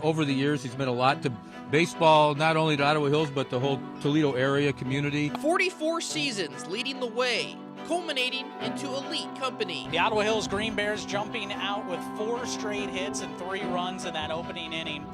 over the years. He's meant a lot to baseball, not only to Ottawa Hills, but the whole Toledo area community. 44 seasons leading the way, culminating into elite company. The Ottawa Hills Green Bears jumping out with 4 straight hits and 3 runs in that opening inning.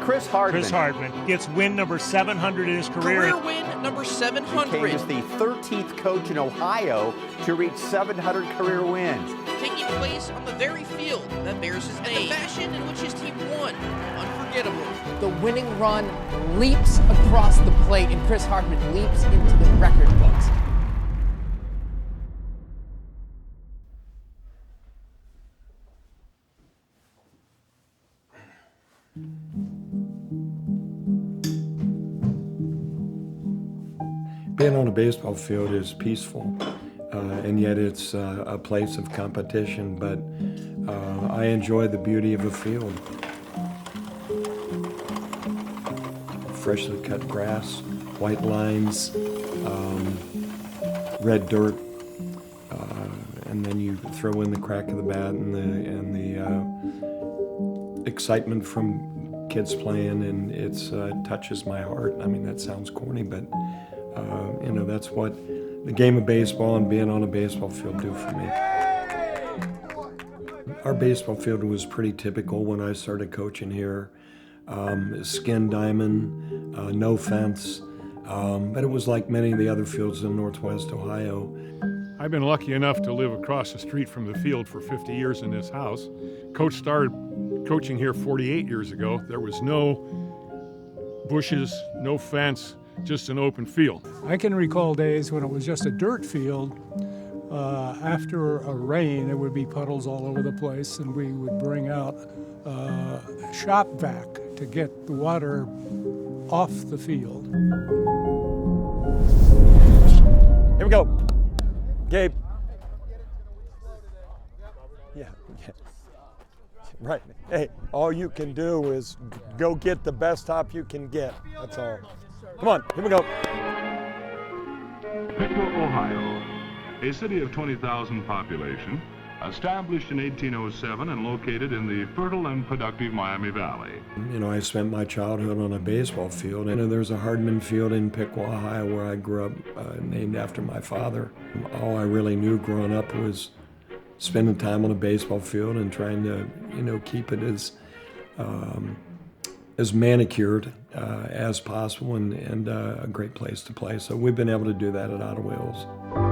Chris Hardman gets win number 700 in his career. Career win number 700. He became the 13th coach in Ohio to reach 700 career wins. Taking place on the very field that bears his name. The fashion in which his team won, unforgettable. The winning run leaps across the plate, and Chris Hardman leaps into the record books. Being on a baseball field is peaceful, and yet it's a place of competition, but I enjoy the beauty of a field. Freshly cut grass, white lines, red dirt, and then you throw in the crack of the bat and the excitement from kids playing, and it touches my heart. I mean, that sounds corny, but that's what the game of baseball and being on a baseball field do for me. Our baseball field was pretty typical when I started coaching here. Skin diamond, no fence, but it was like many of the other fields in Northwest Ohio. I've been lucky enough to live across the street from the field for 50 years in this house. Coach started coaching here 48 years ago. There was no bushes, no fence, just an open field. I can recall days when it was just a dirt field. After a rain, there would be puddles all over the place, and we would bring out a shop vac to get the water off the field. Here we go. Gabe. Yeah. Right. Hey, all you can do is go get the best hop you can get. That's all. Come on, here we go. Piqua, Ohio, a city of 20,000 population, established in 1807 and located in the fertile and productive Miami Valley. I spent my childhood on a baseball field, and there's a Hardman Field in Piqua, Ohio, where I grew up, named after my father. All I really knew growing up was spending time on a baseball field and trying to, keep it as manicured as possible and a great place to play. So we've been able to do that at Ottawa Hills.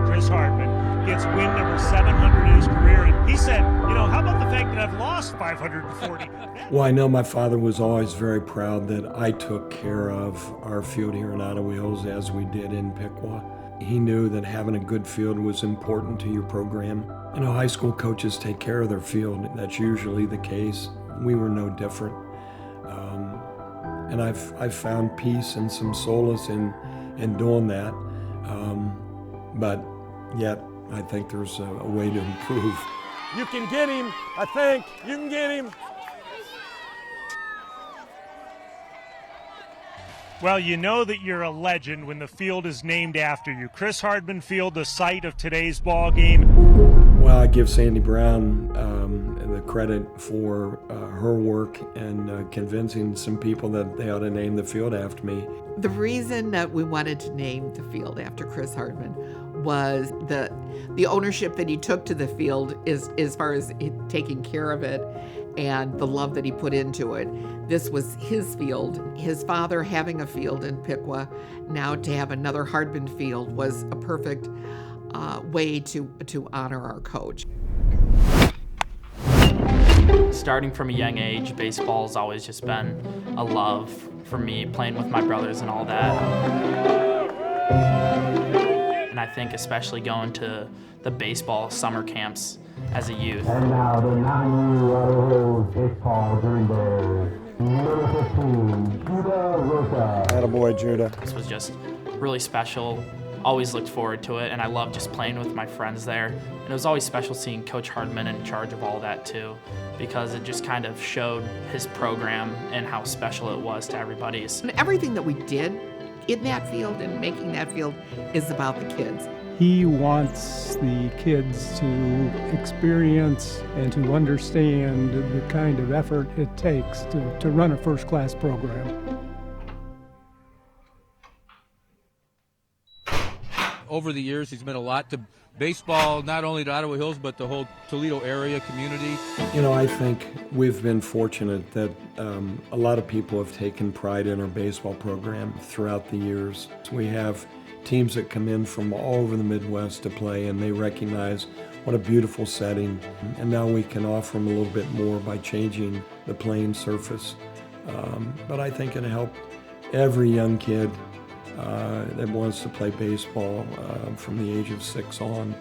Chris Hardman gets win number 700 in his career. And he said, how about the fact that I've lost 540? Well, I know my father was always very proud that I took care of our field here in Ottawa Hills as we did in Piqua. He knew that having a good field was important to your program. High school coaches take care of their field. That's usually the case. We were no different. And I've found peace and some solace in doing that. But yet, I think there's a way to improve. You can get him, I think. You can get him. Well, you know that you're a legend when the field is named after you. Chris Hardman Field, the site of today's ball game. Well, I give Sandy Brown the credit for her work and convincing some people that they ought to name the field after me. The reason that we wanted to name the field after Chris Hardman was the ownership that he took to the field as far as taking care of it and the love that he put into it. This was his field. His father having a field in Piqua, now to have another Hardman Field was a perfect way to honor our coach. Starting from a young age, baseball's always just been a love for me, playing with my brothers and all that. And I think especially going to the baseball summer camps as a youth. And now the 9U Ottawa Hills baseball Green Bears, number 15, Judah Rocha. Attaboy, Judah. This was just really special always looked forward to it, and I loved just playing with my friends there. And it was always special seeing Coach Hardman in charge of all that too, because it just kind of showed his program and how special it was to everybody's. And everything that we did in that field and making that field is about the kids. He wants the kids to experience and to understand the kind of effort it takes to run a first-class program. Over the years, he's meant a lot to baseball, not only to Ottawa Hills, but the whole Toledo area community. You know, I think we've been fortunate that a lot of people have taken pride in our baseball program throughout the years. We have teams that come in from all over the Midwest to play, and they recognize what a beautiful setting. And now we can offer them a little bit more by changing the playing surface. But I think it'll help every young kid that wants to play baseball from the age of 6 on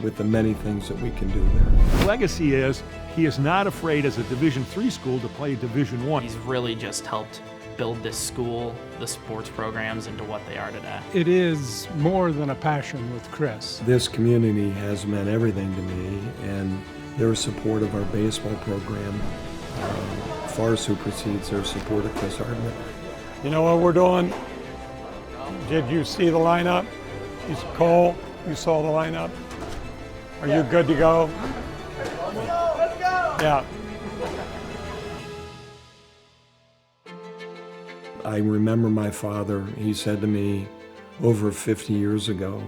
with the many things that we can do there. The legacy is he is not afraid as a Division III school to play Division I. He's really just helped build this school, the sports programs, into what they are today. It is more than a passion with Chris. This community has meant everything to me, and their support of our baseball program far supersedes their support of Chris Hardman. You know what we're doing? Did you see the lineup? Cole, you saw the lineup? Are you good to go? Let's go! Yeah. I remember my father, he said to me over 50 years ago,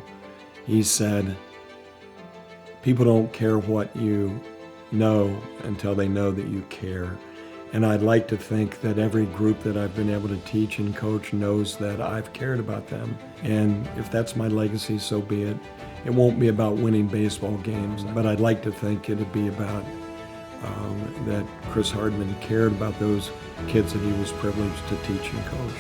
he said, people don't care what you know until they know that you care. And I'd like to think that every group that I've been able to teach and coach knows that I've cared about them. And if that's my legacy, so be it. It won't be about winning baseball games, but I'd like to think it'd be about that Chris Hardman cared about those kids that he was privileged to teach and coach.